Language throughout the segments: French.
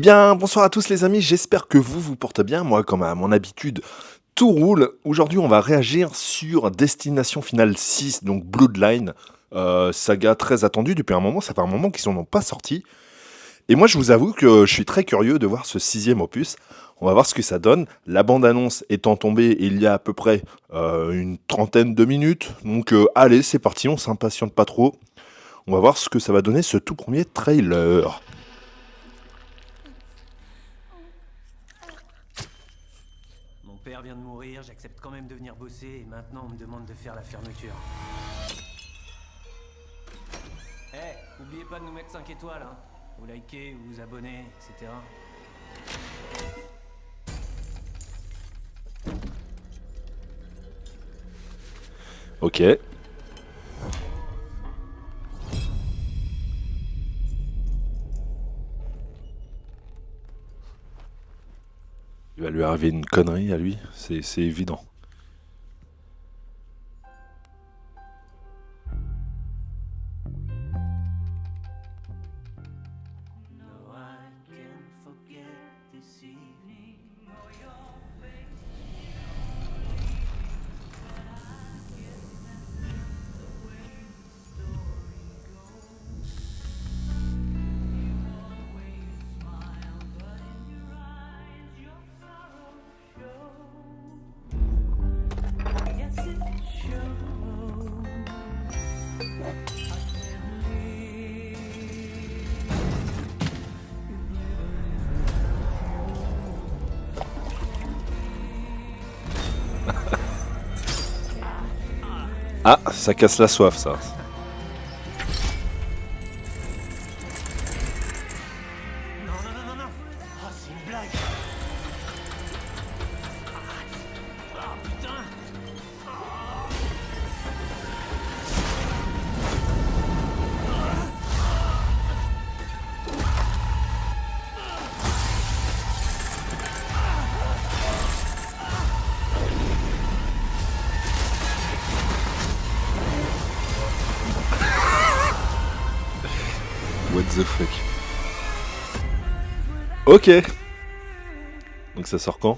Eh bien, bonsoir à tous les amis, j'espère que vous portez bien. Moi, comme à mon habitude, tout roule. Aujourd'hui, on va réagir sur Destination Finale 6, donc Bloodline. Saga très attendue depuis un moment, ça fait un moment qu'ils n'en ont pas sorti. Et moi, je vous avoue que je suis très curieux de voir ce sixième opus. On va voir ce que ça donne. La bande-annonce étant tombée il y a à peu près une trentaine de minutes. Donc allez, c'est parti, on s'impatiente pas trop. On va voir ce que ça va donner ce tout premier trailer. Mon père vient de mourir, j'accepte quand même de venir bosser et maintenant on me demande de faire la fermeture. Oubliez pas de nous mettre 5 étoiles, hein. Vous likez, vous vous abonnez, etc. Ok. Il va lui arriver une connerie à lui, c'est évident. No, I can't forget this evening. Ah, ça casse la soif, ça. Non, non, non, non, non. Ah, c'est une blague. Ah, putain. What the fuck. Ok. Donc ça sort quand?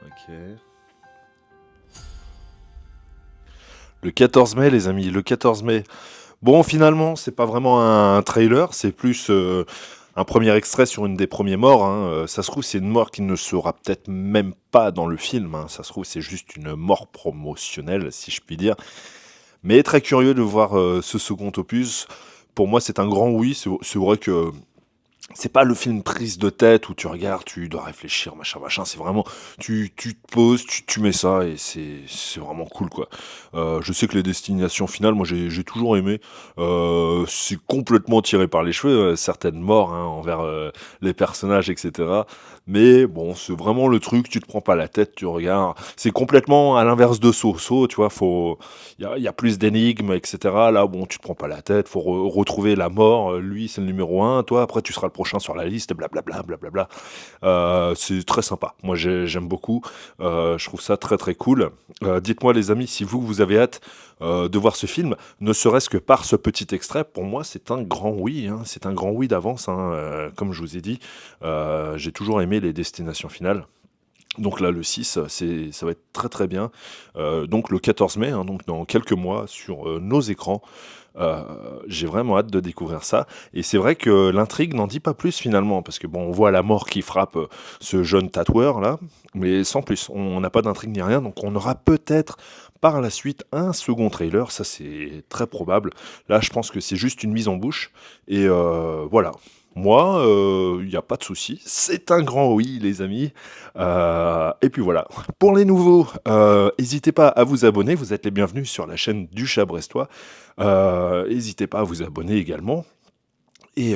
Ok. Le 14 mai, les amis, le 14 mai. Bon, finalement, c'est pas vraiment un trailer, c'est plus un premier extrait sur une des premiers morts, hein. Ça se trouve, c'est une mort qui ne sera peut-être même pas dans le film, hein. Ça se trouve, c'est juste une mort promotionnelle, si je puis dire. Mais très curieux de voir ce second opus. Pour moi, c'est un grand oui. C'est vrai que c'est pas le film prise de tête où tu regardes, tu dois réfléchir, machin, machin. C'est vraiment, tu te poses, tu mets ça et c'est vraiment cool, quoi. Je sais que les destinations finales, moi, j'ai toujours aimé. C'est complètement tiré par les cheveux, certaines morts, hein, envers les personnages, etc. Mais bon, c'est vraiment le truc, tu te prends pas la tête, tu regardes. C'est complètement à l'inverse de Saw. Saw, tu vois, il y a plus d'énigmes, etc. Là, bon, tu te prends pas la tête, faut retrouver la mort. Lui, c'est le numéro un. Toi, après, tu seras le prochain sur la liste, blablabla, blablabla. C'est très sympa. Moi, j'aime beaucoup. Je trouve ça très, très cool. Dites-moi, les amis, si vous avez hâte de voir ce film, ne serait-ce que par ce petit extrait. Pour moi, c'est un grand oui, hein. C'est un grand oui d'avance, hein. Comme je vous ai dit, j'ai toujours aimé les destinations finales. Donc là, le 6, ça va être très très bien. Donc le 14 mai, hein, donc dans quelques mois, sur nos écrans. Euh, j'ai vraiment hâte de découvrir ça. Et c'est vrai que l'intrigue n'en dit pas plus finalement, parce que bon, on voit la mort qui frappe ce jeune tatoueur là, mais sans plus. On n'a pas d'intrigue ni rien, donc on aura peut-être par la suite un second trailer, ça c'est très probable. Là, je pense que c'est juste une mise en bouche. Et voilà. Moi, il n'y a pas de souci. C'est un grand oui, les amis. Et puis voilà. Pour les nouveaux, n'hésitez pas à vous abonner. Vous êtes les bienvenus sur la chaîne du Chat Brestois. N'hésitez pas à vous abonner également. Et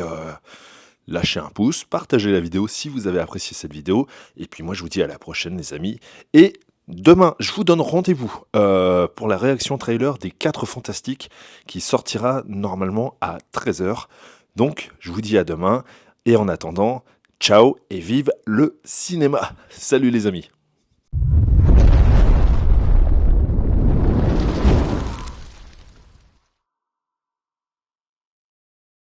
lâchez un pouce, partagez la vidéo si vous avez apprécié cette vidéo. Et puis moi, je vous dis à la prochaine, les amis. Et demain, je vous donne rendez-vous pour la réaction trailer des 4 Fantastiques qui sortira normalement à 13h. Donc, je vous dis à demain. Et en attendant, ciao et vive le cinéma. Salut les amis.